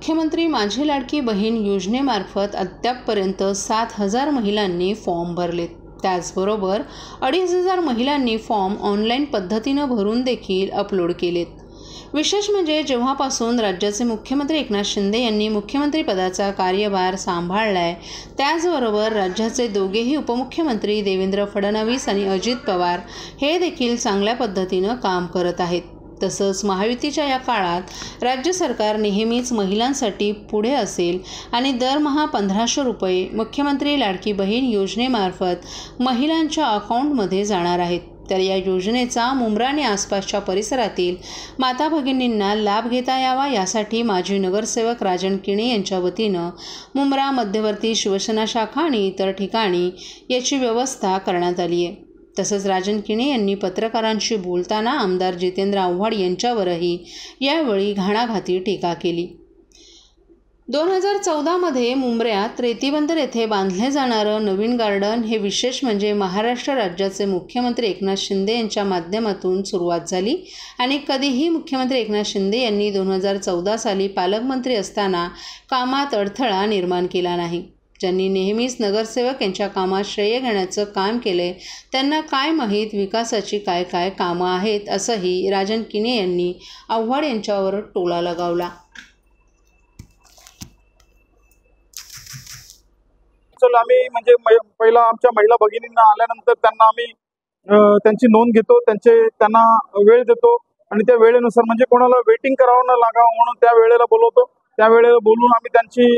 मुख्यमंत्री माझी लाडकी बहीण योजनेमार्फत अद्यापपर्यंत 7,000 महिलांनी फॉर्म भरलेत। त्याचबरोबर 2,500 महिलांनी फॉर्म ऑनलाईन पद्धतीनं भरून देखील अपलोड केलेत। विशेष म्हणजे जेव्हापासून राज्याचे मुख्यमंत्री एकनाथ शिंदे यांनी मुख्यमंत्रीपदाचा कार्यभार सांभाळलाय, त्याचबरोबर राज्याचे दोघेही उपमुख्यमंत्री देवेंद्र फडणवीस आणि अजित पवार हे देखील चांगल्या पद्धतीनं काम करत आहेत। तसंच महायुतीच्या या काळात राज्य सरकार नेहमीच महिलांसाठी पुढे असेल आणि दरमहा 1,500 रुपये मुख्यमंत्री लाडकी बहीण योजनेमार्फत महिलांच्या अकाउंटमध्ये जाणार आहेत। तर या योजनेचा मुंब्रा आणि आसपासच्या परिसरातील माता भगिनींना लाभ घेता यावा यासाठी माजी नगरसेवक राजन किणे यांच्या वतीनं मुंब्रा, मध्यवर्ती शिवसेना शाखा आणि इतर ठिकाणी याची व्यवस्था करण्यात आली आहे। तसंच राजन किणे यांनी पत्रकारांशी बोलताना आमदार जितेंद्र आव्हाड यांच्यावरही यावेळी घाणाघाती टीका केली। 2014 मध्ये मुंब्र्यात रेतीबंदर येथे बांधले जाणारं नवीन गार्डन हे विशेष म्हणजे महाराष्ट्र राज्याचे मुख्यमंत्री एकनाथ शिंदे यांच्या माध्यमातून सुरुवात झाली आणि कधीही मुख्यमंत्री एकनाथ शिंदे यांनी 2014 साली पालकमंत्री असताना कामात अडथळा निर्माण केला नाही। ज्यांनी नेहमीच नगरसेवक यांच्या कामात श्रेय घेण्याचं काम केले त्यांना काय माहीत विकासाची काय काय कामं आहेत, असंही राजन किणे यांनी आव्हाड यांच्यावर टोला लगावला। आम्ही म्हणजे पहिला आमच्या महिला भगिनींना आल्यानंतर त्यांना आम्ही त्यांची नोंद घेतो, त्यांना वेळ देतो आणि त्या वेळेनुसार म्हणजे कोणाला वेटिंग करावं न लागावं म्हणून त्या वेळेला बोलवतो। त्या वेळेला बोलून आम्ही त्यांची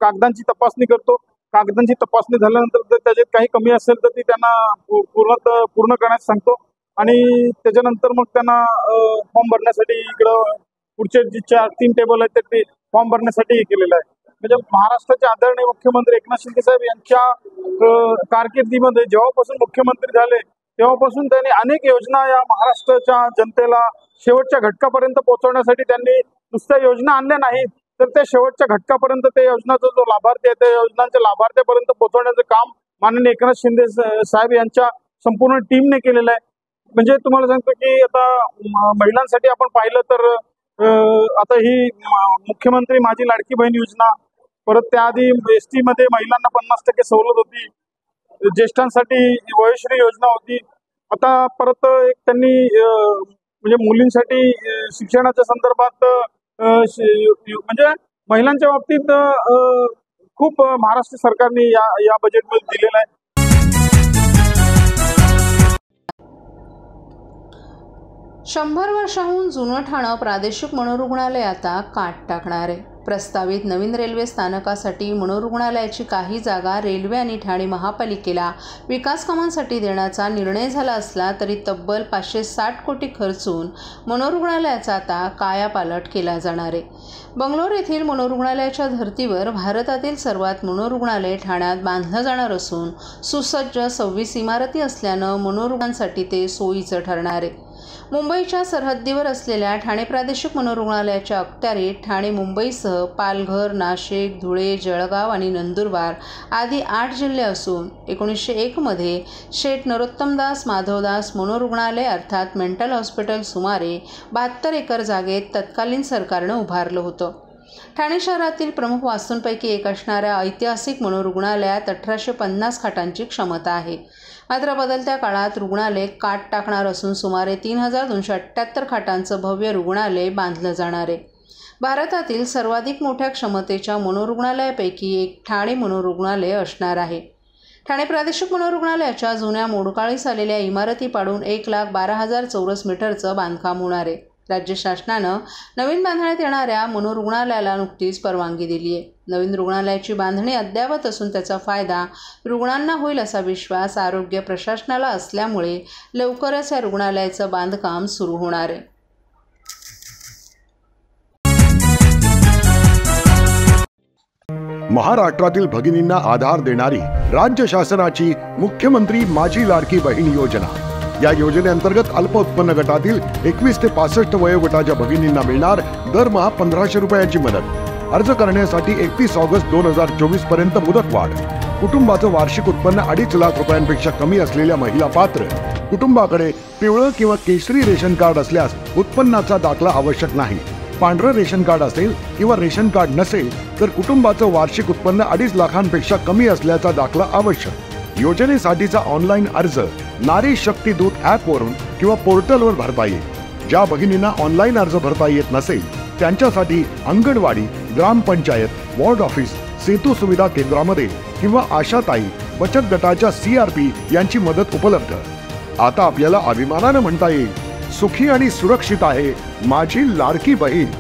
कागदांची तपासणी करतो। कागदांची तपासणी झाल्यानंतर जर त्याच्यात काही कमी असेल तर ती त्यांना पूर्ण करण्यास सांगतो आणि त्याच्यानंतर मग त्यांना फॉर्म भरण्यासाठी इकडं पुढचे जे 4-3 टेबल आहेत ते फॉर्म भरण्यासाठी हे केलेलं आहे। म्हणजे महाराष्ट्राचे आदरणीय मुख्यमंत्री एकनाथ शिंदे साहेब यांच्या कारकिर्दीमध्ये जेव्हापासून मुख्यमंत्री झाले तेव्हापासून त्यांनी अनेक योजना या महाराष्ट्राच्या जनतेला शेवटच्या घटकापर्यंत पोहोचवण्यासाठी त्यांनी नुसत्या योजना आणल्या नाहीत तर त्या शेवटच्या घटकापर्यंत त्या योजनाचा जो लाभार्थी आहे त्या योजनांच्या लाभार्थ्यापर्यंत पोहोचवण्याचं काम माननीय एकनाथ शिंदे साहेब यांच्या संपूर्ण टीमने केलेलं आहे। म्हणजे तुम्हाला सांगतो की आता महिलांसाठी आपण पाहिलं तर आता ही मुख्यमंत्री माझी लाडकी बहीण योजना, परत त्याआधी एसटी मध्ये महिलांना 50% सवलत होती, ज्येष्ठांसाठी वयोश्री योजना होती, आता परत एक त्यांनी म्हणजे मुलींसाठी शिक्षणाच्या संदर्भात म्हणजे महिलांच्या बाबतीत खूप महाराष्ट्र सरकारने या बजेटमध्ये दिलेलं आहे। 100 वर्षांहून जुनं ठाणं प्रादेशिक मनोरुग्णालय आता काट टाकणार आहे। प्रस्तावित नवीन रेल्वे स्थानकासाठी मनोरुग्णालयाची काही जागा रेल्वे आणि ठाणे महापालिकेला विकास कामांसाठी देण्याचा निर्णय झाला असला तरी तब्बल 560 कोटी खर्चून मनोरुग्णालयाचा आता कायापालट केला जाणार आहे। बंगलोर येथील मनोरुग्णालयाच्या धर्तीवर भारतातील सर्वात मनोरुग्णालय ठाण्यात बांधलं जाणार असून सुसज्ज 26 इमारती असल्यानं मनोरुग्णांसाठी ते सोयीचं ठरणार आहे। मुंबईच्या सरहद्दीवर असलेल्या ठाणे प्रादेशिक मनोरुग्णालयाच्या अखत्यारीत ठाणे मुंबईसह पालघर, नाशिक, धुळे, जळगाव आणि नंदुरबार आदी 8 जिल्हे असून 1901 मध्ये शेठ नरोत्तमदास माधवदास मनोरुग्णालय अर्थात मेंटल हॉस्पिटल सुमारे 72 एकर जागेत तत्कालीन सरकारनं उभारलं होतं। ठाणे शहरातील प्रमुख वास्तूंपैकी एक असणाऱ्या ऐतिहासिक मनोरुग्णालयात 1850 खाटांची क्षमता आहे। मात्र बदलत्या काळात रुग्णालय काट टाकणार असून सुमारे 3,278 खाटांचं भव्य रुग्णालय बांधलं जाणार आहे। भारतातील सर्वाधिक मोठ्या क्षमतेच्या मनोरुग्णालयापैकी एक ठाणे मनोरुग्णालय असणार आहे। ठाणे प्रादेशिक मनोरुग्णालयाच्या जुन्या मोडकाळीस आलेल्या इमारती पाडून 1,12,000 चौरस मीटरचं बांधकाम होणार आहे। राज्य शासनानं नवीन बांधण्यात येणाऱ्या मनोरुग्णालयाला नुकतीच परवानगी दिली आहे। नवीन रुग्णालयाची बांधणी अद्ययावत असून त्याचा फायदा रुग्णांना होईल असा विश्वास आरोग्य प्रशासनाला असल्यामुळे लवकरच या रुग्णालयाचं बांधकाम सुरू होणार आहे। महाराष्ट्रातील भगिनींना आधार देणारी राज्य शासनाची मुख्यमंत्री माझी लाडकी बहीण योजना। या योजनेअंतर्गत अल्प उत्पन्न गटातील 21 ते 65 वयोगटाच्या भगिनींना मिळणार दरमहा 1,500 रुपयाची मदत। अर्ज करण्यासाठी 31 ऑगस्ट 2024 पर्यंत मुदतवाढ। कुटुंबाचं वार्षिक उत्पन्न 2.5 लाख रुपयांपेक्षा कमी असलेल्या महिला पात्र। कुटुंबाकडे पिवळं किंवा केशरी रेशन कार्ड असल्यास उत्पन्नाचा दाखला आवश्यक नाही। पांढरं रेशन कार्ड असेल किंवा रेशन कार्ड नसेल तर कुटुंबाचं वार्षिक उत्पन्न 2.5 लाखांपेक्षा कमी असल्याचा दाखला आवश्यक। योजनेसाठीचा ऑनलाईन अर्ज नारी शक्ती दूत ॲपवरून किंवा पोर्टलवर भरता येईल। ज्या भगिनींना ऑनलाईन अर्ज भरता येत नसेल त्यांच्यासाठी अंगणवाडी, ग्रामपंचायत, वॉर्ड ऑफिस, सेतू सुविधा केंद्रामध्ये किंवा आशाताई बचत गटाच्या CRP यांची मदत उपलब्ध। आता आपल्याला अभिमानाने म्हणता येईल, सुखी आणि सुरक्षित आहे माझी लाडकी बहीण।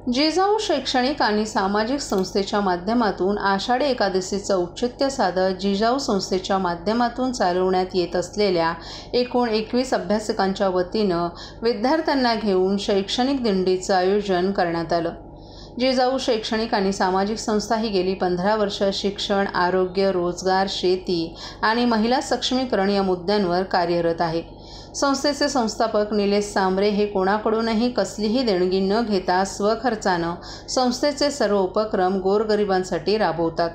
जिजाऊ शैक्षणिक आणि सामाजिक संस्थेच्या माध्यमातून आषाढी एकादशीचं औचित्य साधत जिजाऊ संस्थेच्या माध्यमातून चालवण्यात येत असलेल्या एकूण 21 अभ्यासिकांच्या वतीनं विद्यार्थ्यांना घेऊन शैक्षणिक दिंडीचं आयोजन करण्यात आलं। जिजाऊ शैक्षणिक आणि सामाजिक संस्था ही गेली 15 वर्ष शिक्षण, आरोग्य, रोजगार, शेती आणि महिला सक्षमीकरण या मुद्द्यांवर कार्यरत आहे। संस्थेचे संस्थापक निलेश सांबरे हे कोणाकडूनही कसलीही देणगी न घेता स्वखर्चानं संस्थेचे सर्व उपक्रम गोरगरिबांसाठी राबवतात।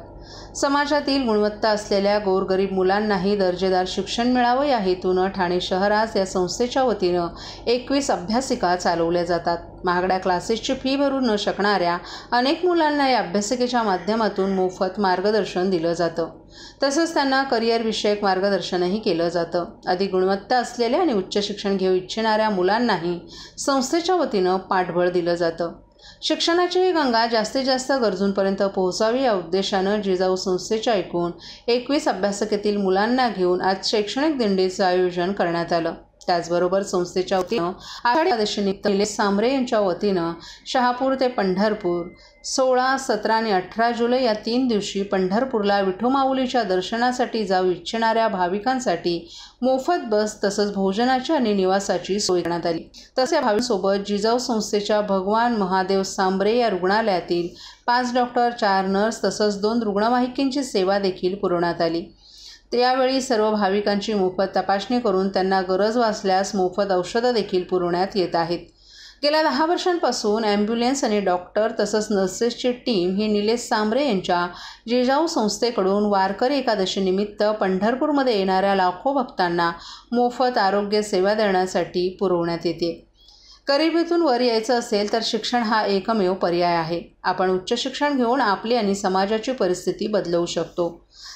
समाजातील गुणवत्ता असलेल्या गोरगरीब मुलांनाही दर्जेदार शिक्षण मिळावं या हेतूनं ठाणे शहरात या संस्थेच्या वतीनं 21 अभ्यासिका चालवल्या जातात। महागड्या क्लासेसची फी भरू न शकणाऱ्या अनेक मुलांना या अभ्यासिकेच्या माध्यमातून मोफत मार्गदर्शन दिलं जातं। तसंच त्यांना करिअर विषयक मार्गदर्शनही केलं जातं। अधिक गुणवत्ता असलेल्या आणि उच्च शिक्षण घेऊ इच्छिणाऱ्या मुलांनाही संस्थेच्या वतीनं पाठबळ दिलं जातं। शिक्षणाची ही गंगा जास्तीत जास्त गरजूंपर्यंत पोहोचावी या उद्देशानं जिजाऊ संस्थेच्या एकूण 21 अभ्यासिकेतील मुलांना घेऊन आज शैक्षणिक दिंडीचं आयोजन करण्यात आलं। त्याचबरोबर संस्थेच्या वतीनं आषाढी एकादशीनिमित्त निलेश सांबरे यांच्या वतीनं शहापूर ते पंढरपूर 16, 17 आणि 18 जुलै या 3 दिवशी पंढरपूरला विठू माऊलीच्या दर्शनासाठी जाऊ इच्छिणाऱ्या भाविकांसाठी मोफत बस तसंच भोजनाची आणि निवासाची सोय करण्यात आली। तसेच या भाविकांसोबत जिजाऊ संस्थेच्या भगवान महादेव सांबरे या रुग्णालयातील 5 डॉक्टर, 4 नर्स तसंच 2 रुग्णवाहिकांची सेवा देखील पुरवण्यात आली। यावेळी सर्व भाविकांची मोफत तपासणी करून त्यांना गरज भासल्यास मोफत औषधं देखील पुरवण्यात येत आहेत। गेल्या 10 वर्षांपासून ॲम्ब्युलन्स आणि डॉक्टर तसंच नर्सेसची टीम ही निलेश सांबरे यांच्या जिजाऊ संस्थेकडून वारकरी एकादशीनिमित्त पंढरपूरमध्ये येणाऱ्या लाखो भक्तांना मोफत आरोग्य सेवा देण्यासाठी पुरवण्यात येते। गरिबीतून वर यायचं असेल तर शिक्षण हा एकमेव पर्याय आहे। आपण उच्च शिक्षण घेऊन आपली आणि समाजाची परिस्थिती बदलवू शकतो।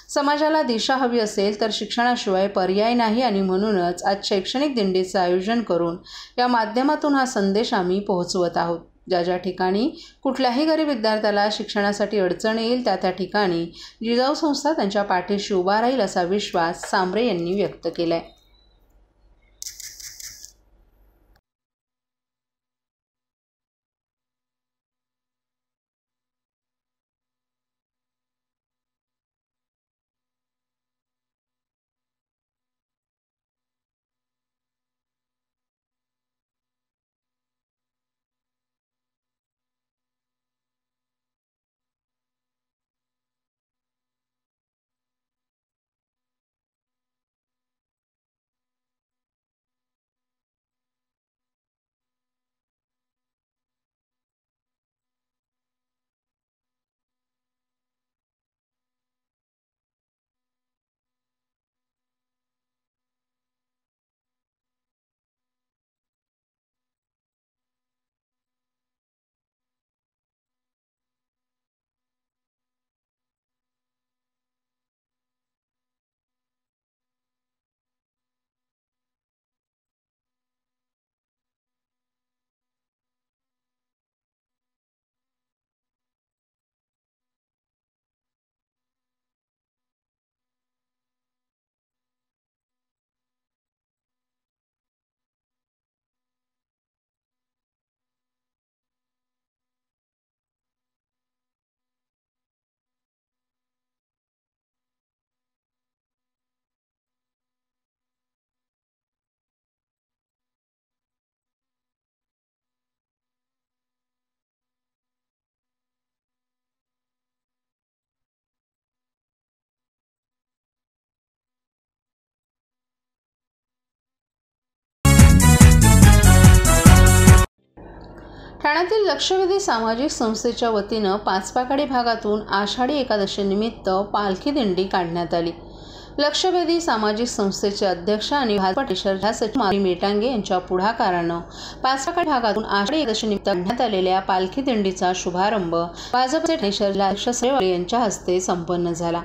समाजाला दिशा हवी असेल तर शिक्षणाशिवाय पर्याय नाही आणि म्हणूनच आज शैक्षणिक दिंडीचं आयोजन करून या माध्यमातून हा संदेश आम्ही पोहोचवत आहोत। ज्या ज्या ठिकाणी कुठल्याही गरीब विद्यार्थ्याला शिक्षणासाठी अडचण येईल त्या ठिकाणी जिजाऊ संस्था त्यांच्या पाठीशी उभा राहील असा विश्वास सांबरे यांनी व्यक्त केलाय। ठाण्यातील लक्षवेधी सामाजिक संस्थेच्या वतीनं पाचपाकाडी भागातून आषाढी एकादशीनिमित्त पालखी दिंडी काढण्यात आली। लक्षवेधी सामाजिक संस्थेचे अध्यक्ष आणि भाजपा जिल्हा सचिव माधुरी मेटांगे यांच्या पुढाकारानं पाचपाकाडी भागातून आषाढी एकादशीनिमित्त काढण्यात आलेल्या पालखी दिंडीचा शुभारंभ भाजपचे ठाणे जिल्हाध्यक्ष श्रेवाळे यांच्या हस्ते संपन्न झाला।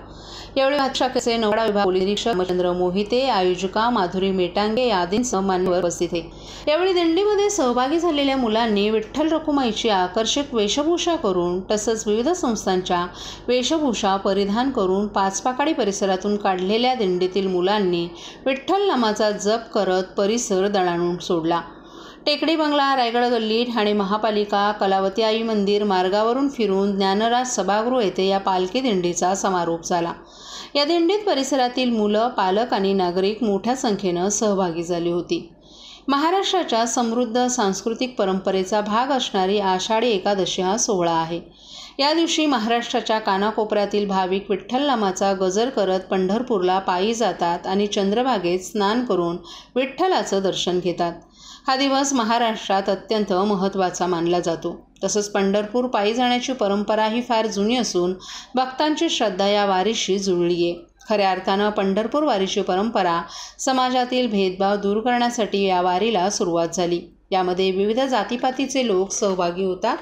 यावेळी भाजपचे नवडा विभाग पोलीस निरीक्षक महेंद्र मोहिते, आयोजिका माधुरी मेटांगे आदींसह मान्यवर उपस्थित होते। यावेळी दिंडीमध्ये सहभागी झालेल्या मुलांनी विठ्ठल रखुमाईची आकर्षक वेशभूषा करून तसंच विविध संस्थांच्या वेशभूषा परिधान करून पाचपाकाडी परिसरातून काढलेल्या दिंडीतील मुलांनी विठ्ठल नामाचा जप करत परिसर दणाणून सोडला। टेकडी बंगला, रायगड गल्ली, ठाणे महापालिका, कलावती आई मंदिर मार्गावरून फिरून ज्ञानराज सभागृह येथे या पालखी दिंडीचा समारोप झाला। या दिंडीत परिसरातील मुलं, पालक आणि नागरिक मोठ्या संख्येनं सहभागी झाली होती। महाराष्ट्राच्या समृद्ध सांस्कृतिक परंपरेचा भाग असणारी आषाढी एकादशी हा सोहळा आहे। या दिवशी महाराष्ट्राच्या कानाकोपऱ्यातील भाविक विठ्ठल नामाचा गजर करत पंढरपूरला पायी जातात आणि चंद्रभागेत स्नान करून विठ्ठलाचं दर्शन घेतात। हा दिवस महाराष्ट्रात अत्यंत महत्त्वाचा मानला जातो। तसंच पंढरपूर पायी जाण्याची परंपरा ही फार जुनी असून भक्तांची श्रद्धा या वारीशी जुळली आहे। खऱ्या अर्थानं पंढरपूर वारीची परंपरा समाजातील भेदभाव दूर करण्यासाठी या वारीला सुरुवात झाली। यामध्ये विविध जातीपातीचे लोक सहभागी होतात।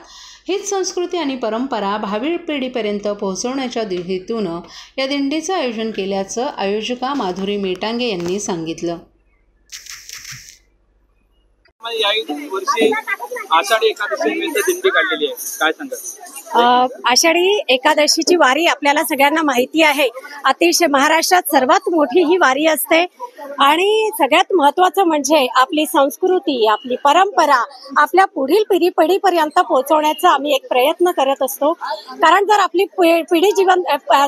हीच संस्कृती आणि परंपरा भावी पिढीपर्यंत पोहोचवण्याच्या हेतून या दिंडीचं आयोजन केल्याचं आयोजिका माधुरी मेटांगे यांनी सांगितलं। वर्षी आषाढी एकादशी निमित्त दिंडी काढलेली आहे, काय सांगाल? आषाढी एकादशीची वारी आपल्याला सगळ्यांना माहिती आहे। अतिशय महाराष्ट्रात सर्वात मोठी ही वारी असते आणि सगळ्यात महत्त्वाचं म्हणजे आपली संस्कृती, आपली परंपरा आपल्या पुढील पिढीपर्यंत पोहोचवण्याचा आम्ही एक प्रयत्न करत असतो। कारण जर आपली पिढी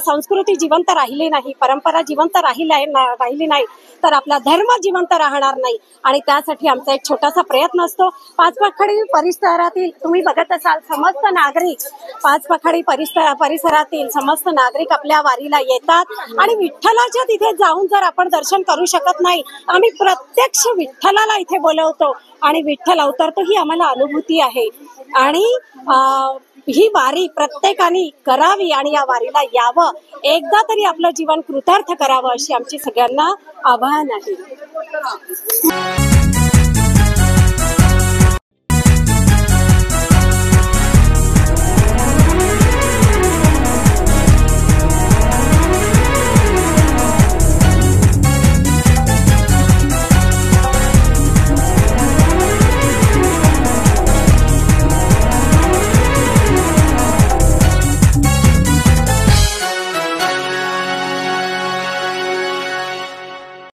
संस्कृती जिवंत राहिली नाही, परंपरा जिवंत राहिली नाही तर आपला धर्म जिवंत राहणार नाही आणि त्यासाठी आमचा एक छोटासा प्रयत्न असतो। पाचपाखाडी परिसरातील तुम्ही बघत असाल समस्त नागरिक पाचपाखाडी परिसरातील समस्त नागरिक आपल्या वारीला येतात आणि विठ्ठलाच्या तिथे जाऊन जर आपण दर्शन करू शकत नाही, आम्ही प्रत्यक्ष विठ्ठलाला इथे बोलवतो आणि विठ्ठल अवतरतो ही आम्हाला अनुभूती आहे। आणि ही वारी प्रत्येकाने करावी आणि या वारीला यावं, एकदा तरी आपलं जीवन कृतार्थ करावं अशी आमची सगळ्यांना आवाहन आहे।